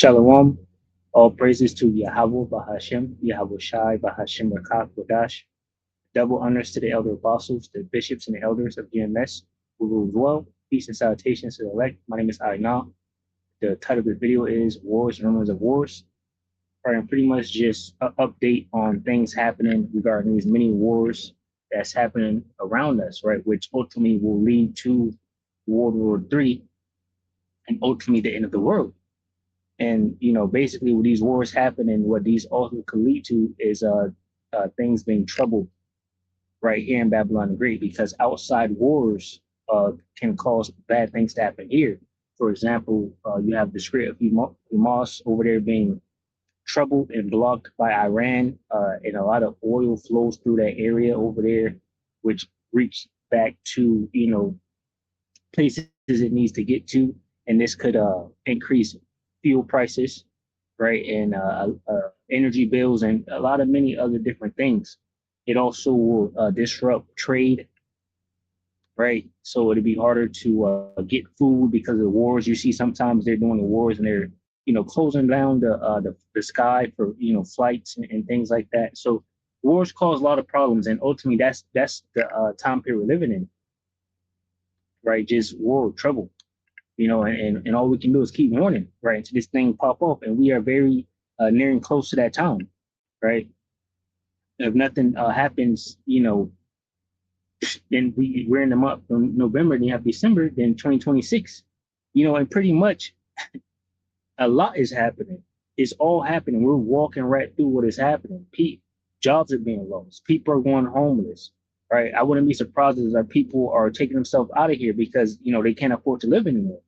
Shalom. All praises to Yahweh Bahashem, Yahweh Shai Bahashem Rakah Kodash. Double honors to the elder apostles, the bishops, and the elders of GMS who rule well. Peace and salutations to the elect. My name is Aina. The title of the video is Wars and Rumors of Wars. And pretty much just an update on things happening regarding these many wars that's happening around us, right? Which ultimately will lead to World War III and ultimately the end of the world. And basically, what these wars happen and what these also could lead to is things being troubled right here in Babylon the Great, because outside wars can cause bad things to happen here. For example, you have the Strait of Hamas over there being troubled and blocked by Iran, and a lot of oil flows through that area over there, which reach back to places it needs to get to, and this could increase fuel prices, right, and energy bills, and a lot of many other different things. It also will disrupt trade, right? So it'd be harder to get food because of the wars. You see, sometimes they're doing the wars and they're closing down the sky for flights and things like that. So wars cause a lot of problems, and ultimately that's the time period we're living in, right? Just war trouble, and all we can do is keep warning, right? Until this thing pop off, and we are very nearing close to that time, right? If nothing happens, then we're in the month from November, then you have December, then 2026, and pretty much a lot is happening. It's all happening. We're walking right through what is happening. Jobs are being lost. People are going homeless, right? I wouldn't be surprised if our people are taking themselves out of here because they can't afford to live anymore.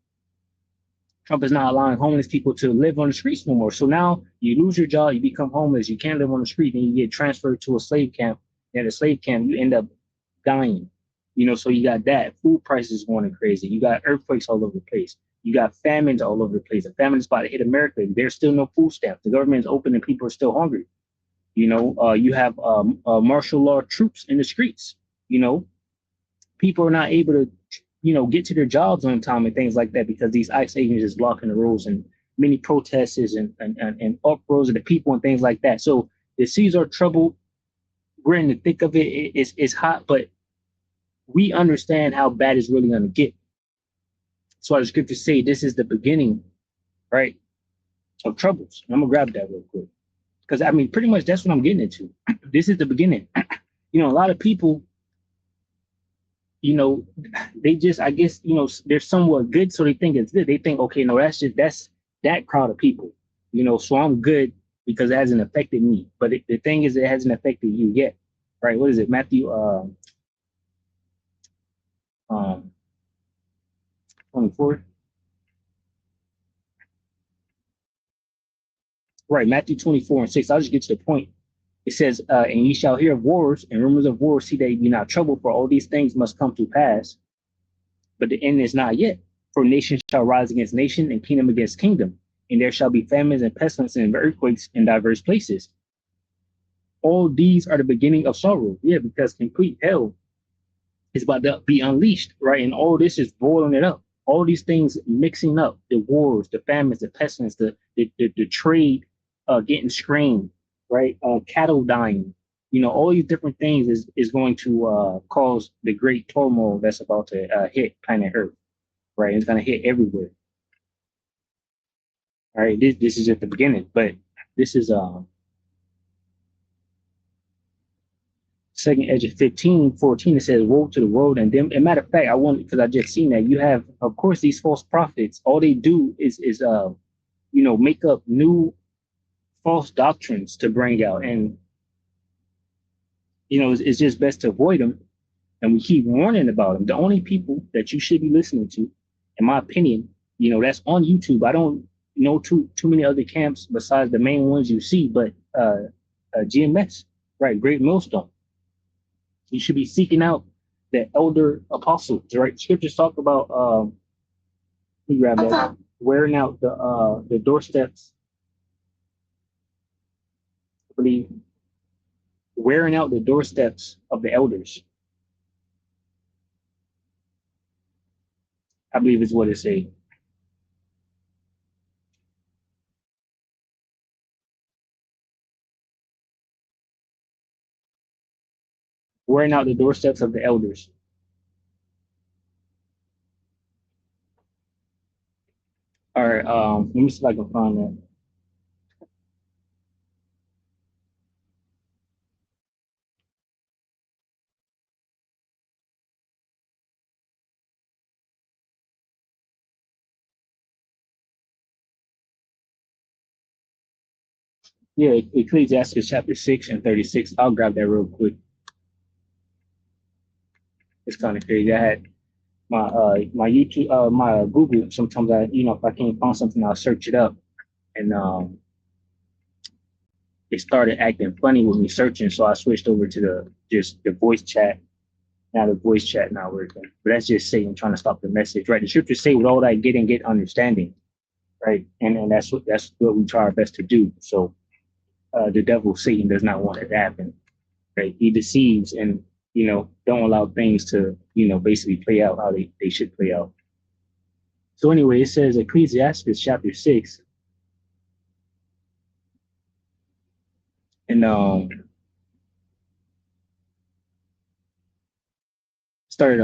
Trump is not allowing homeless people to live on the streets no more. So now you lose your job, you become homeless, you can't live on the street, and you get transferred to a slave camp. And at a slave camp, you end up dying. So you got that. Food prices going crazy. You got earthquakes all over the place. You got famines all over the place. A famine is about to hit America. There's still no food stamps. The government is open and people are still hungry. You have martial law troops in the streets. You know, People are not able to get to their jobs on time and things like that because these ICE agents is blocking the rules, and many protests and uproars of the people and things like that. So the seas are troubled. We're in the thick of it. It's hot, but we understand how bad it's really going to get. So the scriptures say this is the beginning, right, of troubles. And I'm gonna grab that real quick because I mean, pretty much that's what I'm getting into. This is the beginning. A lot of people, you know, they just, I guess, they're somewhat good, so they think it's good. They think, okay, no, that's that crowd of people, so I'm good because it hasn't affected me. But the thing is, it hasn't affected you yet, right? What is it, Matthew? 24. Right, Matthew 24:6. I'll just get to the point. It says, and ye shall hear of wars and rumors of wars, see that ye be not troubled, for all these things must come to pass, but the end is not yet. For nation shall rise against nation, and kingdom against kingdom, and there shall be famines and pestilence and earthquakes in diverse places. All these are the beginning of sorrow. Yeah, because complete hell is about to be unleashed, right? And all this is boiling it up. All these things mixing up, the wars, the famines, the pestilence, the trade getting strained, right? Cattle dying, all these different things is going to cause the great turmoil that's about to hit planet Earth, right? It's going to hit everywhere. All right, this is at the beginning, but this is Second Edge 15:14. It says, "Woe to the world and them." And matter of fact, I want because I just seen that you have, of course, these false prophets. All they do is make up new false doctrines to bring out, and it's just best to avoid them. And we keep warning about them. The only people that you should be listening to, in my opinion, that's on YouTube. I don't know too many other camps besides the main ones you see, but GMS, right? Great Millstone. You should be seeking out the elder apostles, right? Scriptures talk about let me grab that, wearing out the doorsteps, I believe, wearing out the doorsteps of the elders. I believe is what it say. wearing out the doorsteps of the elders. All right, let me see if I can find that. Yeah, Ecclesiastes chapter 6 and 36. I'll grab that real quick. It's kind of crazy. I had my YouTube my Google. Sometimes if I can't find something, I'll search it up, and it started acting funny with me searching, so I switched over to the voice chat. Now the voice chat not working, but that's just Satan trying to stop the message, right? The scriptures say, "With all that getting, get understanding," right? And that's what we try our best to do. So the devil, Satan, does not want it to happen, right? He deceives and don't allow things to basically play out how they should play out. So anyway, it says Ecclesiastes chapter 6, and started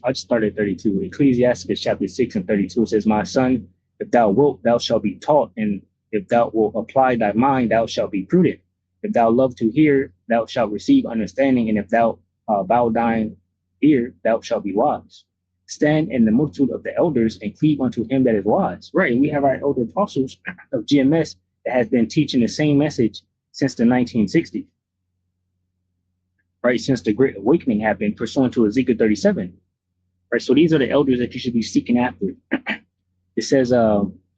I just started 32. Ecclesiastes chapter 6 and 32 says, "My son, if thou wilt, thou shalt be taught, and if thou wilt apply thy mind, thou shalt be prudent. If thou love to hear, thou shalt receive understanding, and if thou bow thine ear, thou shalt be wise. Stand in the multitude of the elders and cleave unto him that is wise." Right, and we have our elder apostles of GMS that has been teaching the same message since the 1960s, right? Since the Great Awakening happened, pursuant to Ezekiel 37, right? So these are the elders that you should be seeking after. It says,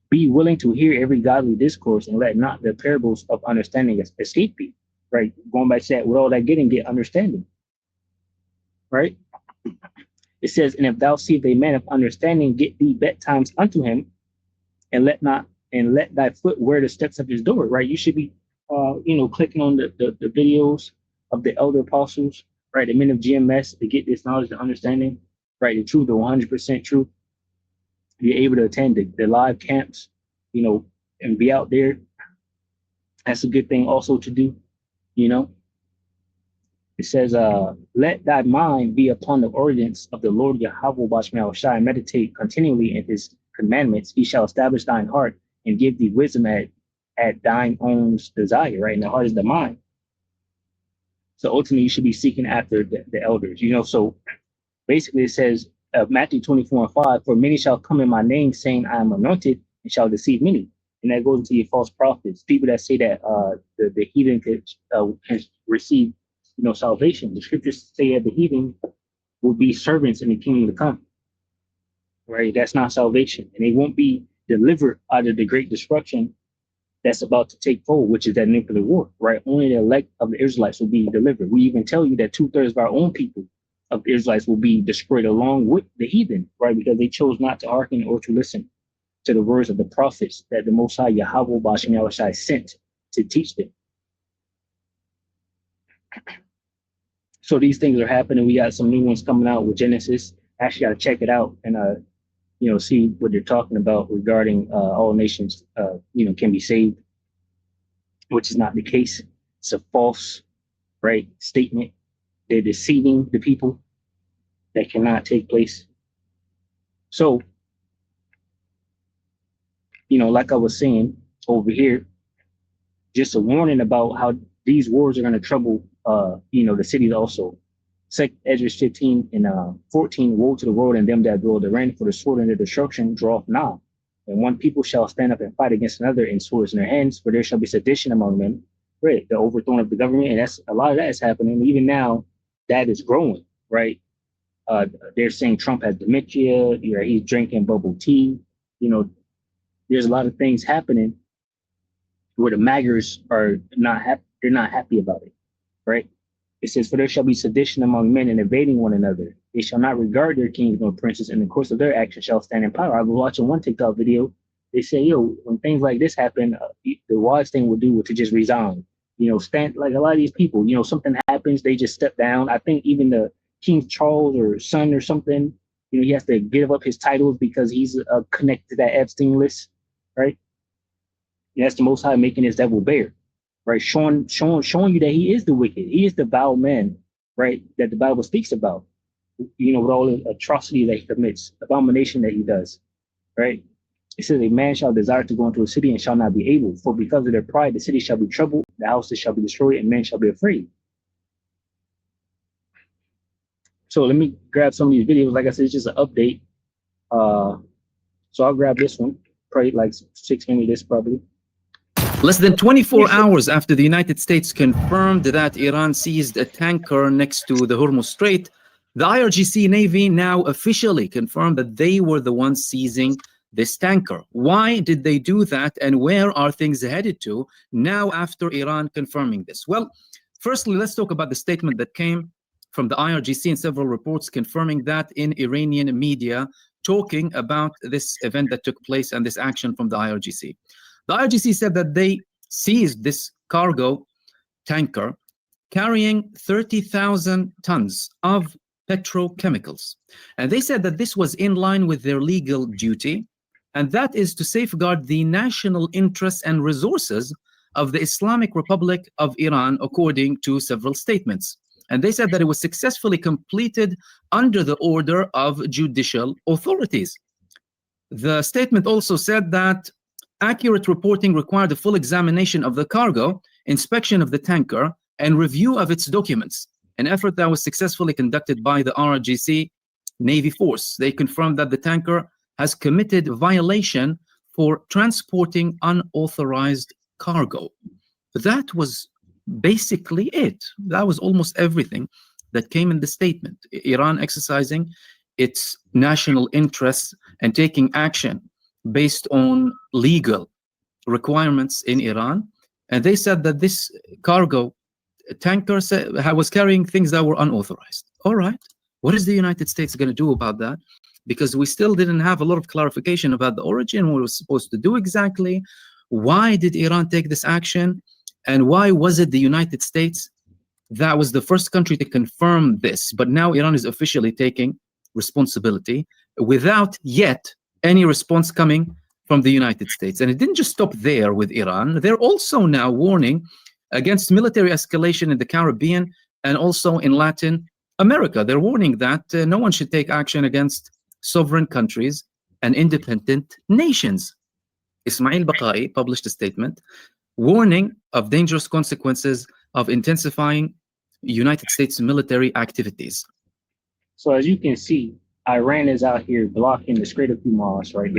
"Be willing to hear every godly discourse, and let not the parables of understanding escape thee." Right? Going back to that, with all that getting, get understanding. Right? It says, "And if thou see a man of understanding, get thee betimes unto him, and let thy foot wear the steps of his door." Right? You should be, clicking on the videos of the elder apostles, right? The men of GMS to get this knowledge, the understanding, right? The truth, the 100% truth. Be able to attend the live camps, and be out there. That's a good thing also to do, you know. It says, "Let thy mind be upon the ordinance of the Lord Yahweh Bashmal Shai, meditate continually in his commandments. He shall establish thine heart and give thee wisdom at thine own desire," right? And the heart is the mind. So ultimately, you should be seeking after the elders, So basically, it says, Matthew 24:5, "For many shall come in my name, saying, I am anointed, and shall deceive many." And that goes into your false prophets, people that say that the heathen can receive, salvation. The scriptures say that the heathen will be servants in the kingdom to come, right? That's not salvation, and they won't be delivered out of the great destruction that's about to take hold, which is that nuclear war, right? Only the elect of the Israelites will be delivered. We even tell you that 2/3 of our own people of the Israelites will be destroyed along with the heathen, right? Because they chose not to hearken or to listen to the words of the prophets that the Most High Yahweh Bashem Yahushai sent to teach them. So these things are happening. We got some new ones coming out with Genesis. Actually, got to check it out and see what they're talking about regarding all nations, can be saved, which is not the case. It's a false, right, statement. They're deceiving the people. That cannot take place. So, like I was saying over here, just a warning about how these wars are going to trouble, the cities also. Second Ezra 15 and 14, "Woe to the world and them that dwell therein, for the sword and the destruction draweth nigh. And one people shall stand up and fight against another in swords in their hands, for there shall be sedition among them." Right, the overthrowing of the government, and that's a lot of that is happening. Even now, that is growing, right? They're saying Trump has dementia, he's drinking bubble tea. There's a lot of things happening where the maggers are not happy. They're not happy about it, right? It says, "For there shall be sedition among men and invading one another. They shall not regard their kings nor princes, and the course of their action shall stand in power." I was watching one TikTok video. They say, when things like this happen, the wise thing would do would to just resign. Stand like a lot of these people. Something happens, they just step down. I think even the King Charles or son or something, he has to give up his titles because he's connected to that Epstein list, right? And that's the Most High making his devil bear, right? Showing you that he is the wicked, he is the vile man, right, that the Bible speaks about, with all the atrocity that he commits, abomination that he does, right? It says, a man shall desire to go into a city and shall not be able, for because of their pride, the city shall be troubled, the houses shall be destroyed, and men shall be afraid. So let me grab some of these videos. Like I said, it's just an update. So I'll grab this one, probably like 6 minutes, probably. Less than 24 hours after the United States confirmed that Iran seized a tanker next to the Hormuz Strait, the IRGC Navy now officially confirmed that they were the ones seizing this tanker. Why did they do that, and where are things headed to now after Iran confirming this? Well, firstly, let's talk about the statement that came from the IRGC and several reports confirming that in Iranian media, talking about this event that took place and this action from the IRGC. The IRGC said that they seized this cargo tanker carrying 30,000 tons of petrochemicals. And they said that this was in line with their legal duty, and that is to safeguard the national interests and resources of the Islamic Republic of Iran, according to several statements. And they said that it was successfully completed under the order of judicial authorities. The statement also said that accurate reporting required a full examination of the cargo, inspection of the tanker, and review of its documents, an effort that was successfully conducted by the RGC Navy Force. They confirmed that the tanker has committed violation for transporting unauthorized cargo. That was basically it. That was almost everything that came in the statement. Iran exercising its national interests and taking action based on legal requirements in Iran. And they said that this cargo tanker was carrying things that were unauthorized. All right, what is the United States going to do about that? Because we still didn't have a lot of clarification about the origin, what it was supposed to do exactly. Why did Iran take this action? And why was it the United States that was the first country to confirm this? But now Iran is officially taking responsibility without yet any response coming from the United States. And it didn't just stop there with Iran. They're also now warning against military escalation in the Caribbean and also in Latin America. They're warning that no one should take action against sovereign countries and independent nations. Ismail Baqai published a statement warning of dangerous consequences of intensifying United States military activities. So as you can see, Iran is out here blocking the Strait of Hormuz, right?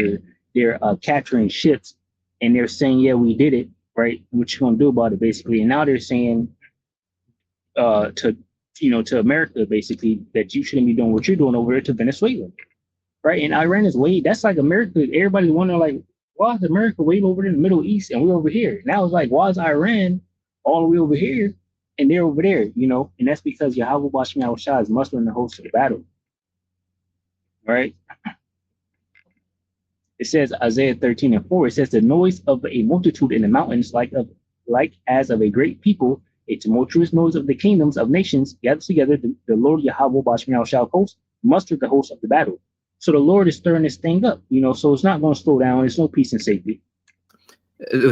They're capturing ships, and they're saying, "Yeah, we did it, right? What you gonna do about it?" Basically, and now they're saying to America, basically, that you shouldn't be doing what you're doing over there to Venezuela, right? And Iran is way, that's like America. Everybody's wondering, like, why is America way over there in the Middle East and we're over here? Now it's like, why is Iran all the way over here and they're over there? And that's because Yahweh Bashim Yahushua is mustering the host of the battle. Right? It says Isaiah 13:4. It says the noise of a multitude in the mountains, like as of a great people, a tumultuous noise of the kingdoms of nations gathered together. The Lord Yahweh Bashim Yahushua host mustered the host of the battle. So the Lord is stirring this thing up, so it's not going to slow down. There's no peace and safety.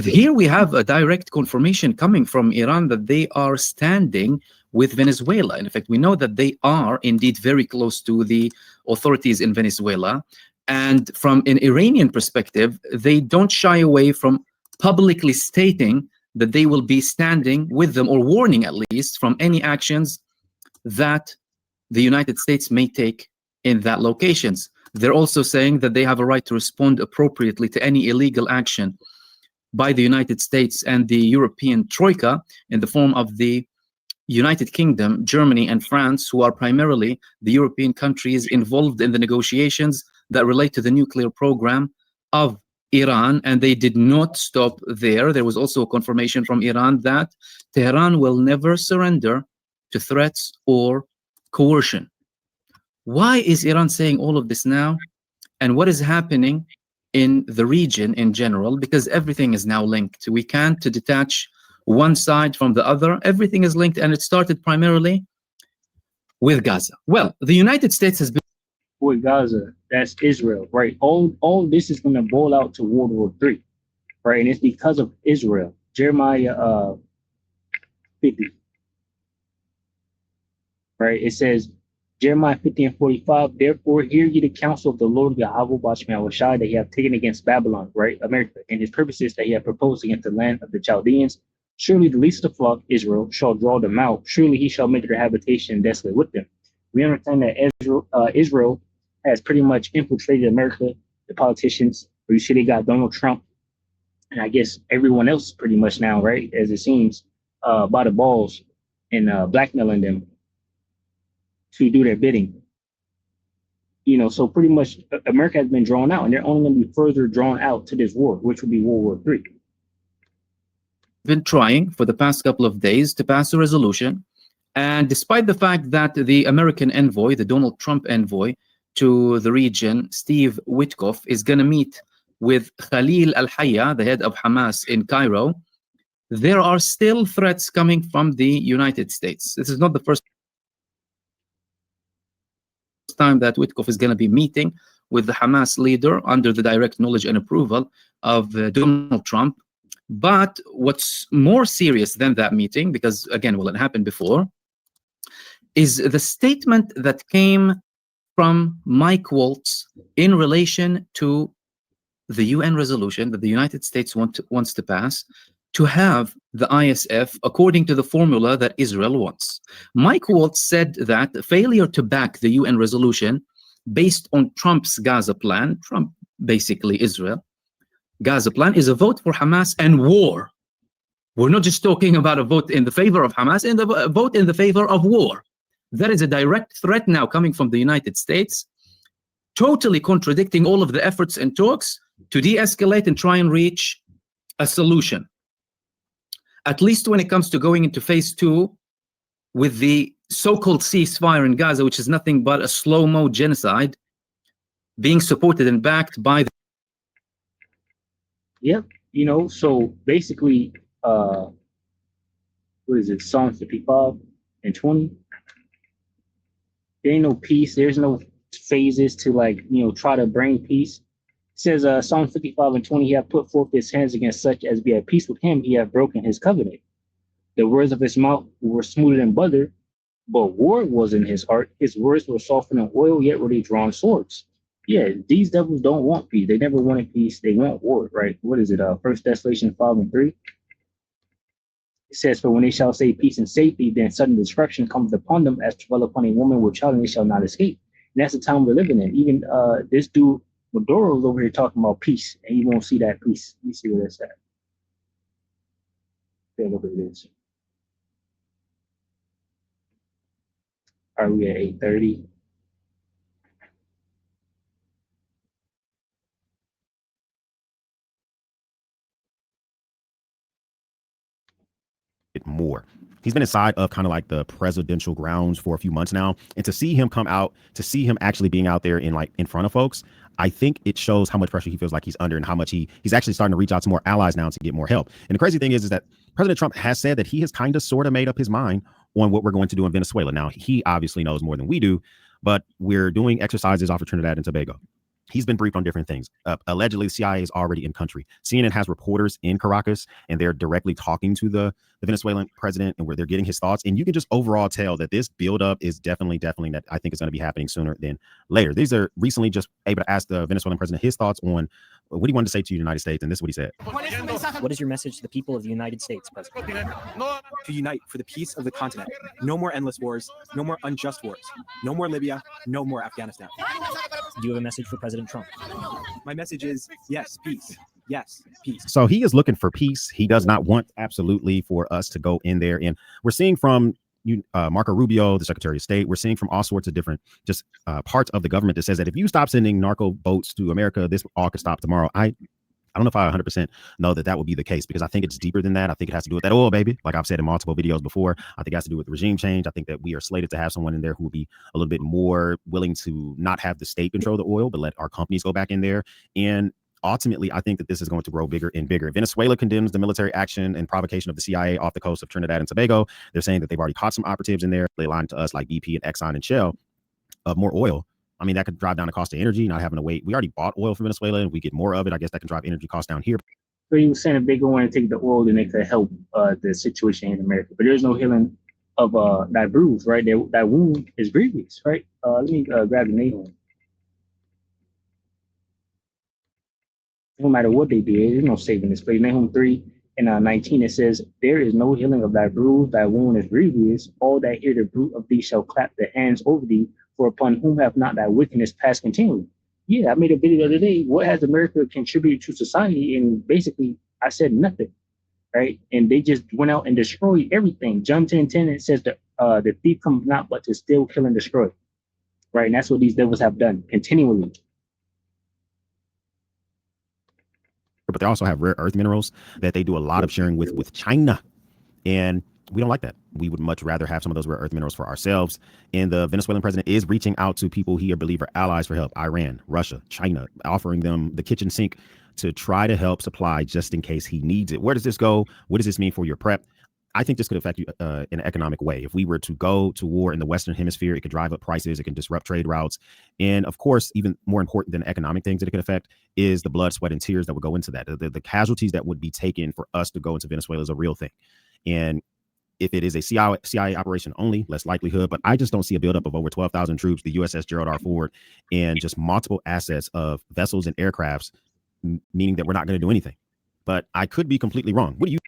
Here we have a direct confirmation coming from Iran that they are standing with Venezuela. In fact, we know that they are indeed very close to the authorities in Venezuela. And from an Iranian perspective, they don't shy away from publicly stating that they will be standing with them, or warning at least, from any actions that the United States may take in that locations. They're also saying that they have a right to respond appropriately to any illegal action by the United States and the European Troika in the form of the United Kingdom, Germany, and France, who are primarily the European countries involved in the negotiations that relate to the nuclear program of Iran. And they did not stop there. There was also a confirmation from Iran that Tehran will never surrender to threats or coercion. Why is Iran saying all of this now? And what is happening in the region in general? Because everything is now linked. We can't detach one side from the other. Everything is linked, and it started primarily with Gaza. Well, the United States has been with Gaza. That's Israel, right? All this is going to boil out to World War III, right? And it's because of Israel. Jeremiah 50. right? It says, Jeremiah 50 and 45, therefore hear ye the counsel of the Lord Yahweh Bashmi that he hath taken against Babylon, right? America, and his purposes that he hath proposed against the land of the Chaldeans. Surely the least of the flock, Israel, shall draw them out. Surely he shall make their habitation desolate with them. We understand that Israel has pretty much infiltrated America, the politicians, where you see they got Donald Trump, and I guess everyone else pretty much now, right? As it seems, by the balls and blackmailing them to do their bidding. So pretty much America has been drawn out, and they're only going to be further drawn out to this war, which will be World War III. Been trying for the past couple of days to pass a resolution, and despite the fact that the American envoy, the Donald Trump envoy to the region, Steve Witkoff, is going to meet with Khalil al-Hayya, the head of Hamas in Cairo, there are still threats coming from the United States. This is not the first time that Witkoff is going to be meeting with the Hamas leader under the direct knowledge and approval of Donald Trump. But what's more serious than that meeting, because again, well, it happened before, is the statement that came from Mike Waltz in relation to the UN resolution that the United States wants to pass to have the ISF according to the formula that Israel wants. Mike Waltz said that failure to back the UN resolution based on Trump's Gaza plan, Trump basically Israel, Gaza plan, is a vote for Hamas and war. We're not just talking about a vote in the favor of Hamas, and a vote in the favor of war. That is a direct threat now coming from the United States, totally contradicting all of the efforts and talks to de-escalate and try and reach a solution. At least when it comes to going into phase 2 with the so-called ceasefire in Gaza, which is nothing but a slow-mo genocide being supported and backed by the... Yep. So basically, what is it, Psalm 55 and 20? There ain't no peace. There's no phases to try to bring peace. It says Psalm 55 and 20, he hath put forth his hands against such as be at peace with him, he hath broken his covenant. The words of his mouth were smoother than butter, but war was in his heart. His words were softer than oil, yet were they drawn swords. Yeah, these devils don't want peace. They never wanted peace. They want war, right? What is it? 1 Thessalonians 5 and 3. It says, for when they shall say peace and safety, then sudden destruction comes upon them as to dwell upon a woman with child, and they shall not escape. And that's the time we're living in. Even this dude, Maduro's over here talking about peace, and you won't see that peace. Let me see where that's at. Okay, look at this. Are we at 8:30? More. He's been inside of kind of like the presidential grounds for a few months now, and to see him come out, to see him actually being out there in front of folks, I think it shows how much pressure he feels like he's under and how much he's actually starting to reach out to more allies now to get more help. And the crazy thing is that President Trump has said that he has kind of sort of made up his mind on what we're going to do in Venezuela. Now, he obviously knows more than we do, but we're doing exercises off of Trinidad and Tobago. He's been briefed on different things. Allegedly, the CIA is already in country. CNN has reporters in Caracas, and they're directly talking to the Venezuelan president, and where they're getting his thoughts. And you can just overall tell that this buildup is definitely that I think is going to be happening sooner than later. These are recently just able to ask the Venezuelan president his thoughts on what he wanted to say to the United States, and this is what he said. What is your message to the people of the United States, President? To unite for the peace of the continent. No more endless wars, no more unjust wars, no more Libya, no more Afghanistan. Do you have a message for President Trump? My message is yes, peace. Yes, peace. So he is looking for peace. He does not want absolutely for us to go in there. And we're seeing from Marco Rubio, the Secretary of State, we're seeing from all sorts of different parts of the government that says that if you stop sending narco boats to America, this all could stop tomorrow. I don't know if I 100% know that would be the case, because I think it's deeper than that. I think it has to do with that oil, baby. Like I've said in multiple videos before, I think it has to do with regime change. I think that we are slated to have someone in there who will be a little bit more willing to not have the state control the oil, but let our companies go back in there. And ultimately, I think that this is going to grow bigger and bigger. Venezuela condemns the military action and provocation of the CIA off the coast of Trinidad and Tobago. They're saying that they've already caught some operatives in there. They lied to us like BP and Exxon and Shell of more oil. I mean, that could drive down the cost of energy, not having to wait. We already bought oil from Venezuela, and we get more of it. I guess that can drive energy costs down here. So he was saying if they go in and take the oil, then they could help the situation in America. But there's no healing of that bruise, right? That wound is grievous, right? Let me grab the name. No matter what they did, there's no saving this place. Nahum 3 and 19, it says, there is no healing of thy bruise, thy wound is grievous. All that hear the bruit of thee shall clap their hands over thee, for upon whom have not thy wickedness passed continually. Yeah, I made a video the other day. What has America contributed to society? And basically, I said nothing, right? And they just went out and destroyed everything. John 10:10, it says that the thief comes not but to steal, kill, and destroy, right? And that's what these devils have done continually. But they also have rare earth minerals that they do a lot of sharing with China. And we don't like that. We would much rather have some of those rare earth minerals for ourselves. And the Venezuelan president is reaching out to people he believes are allies for help. Iran, Russia, China, offering them the kitchen sink to try to help supply just in case he needs it. Where does this go? What does this mean for your prep? I think this could affect you in an economic way. If we were to go to war in the Western Hemisphere, it could drive up prices. It can disrupt trade routes. And of course, even more important than economic things that it could affect is the blood, sweat, and tears that would go into that. The casualties that would be taken for us to go into Venezuela is a real thing. And if it is a CIA operation only, less likelihood. But I just don't see a buildup of over 12,000 troops, the USS Gerald R. Ford, and just multiple assets of vessels and aircrafts, meaning that we're not going to do anything. But I could be completely wrong. What do you?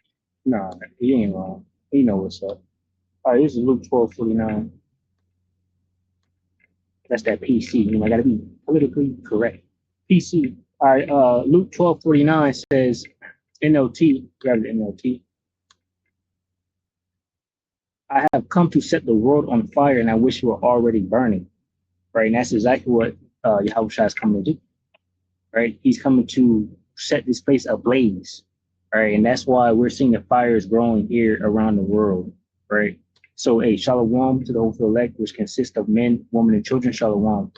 Nah, he ain't wrong. He know what's up. All right, this is Luke 12:49. That's that PC. You know, I gotta be politically correct. PC. All right, Luke 12:49 says NLT, grab the NLT. I have come to set the world on fire, and I wish you were already burning. Right, and that's exactly what Yahushua is coming to do. Right, he's coming to set this place ablaze. Right, and that's why we're seeing the fires growing here around the world. Right, so shalom to the hopeful elect, which consists of men, women, and children. Shalom.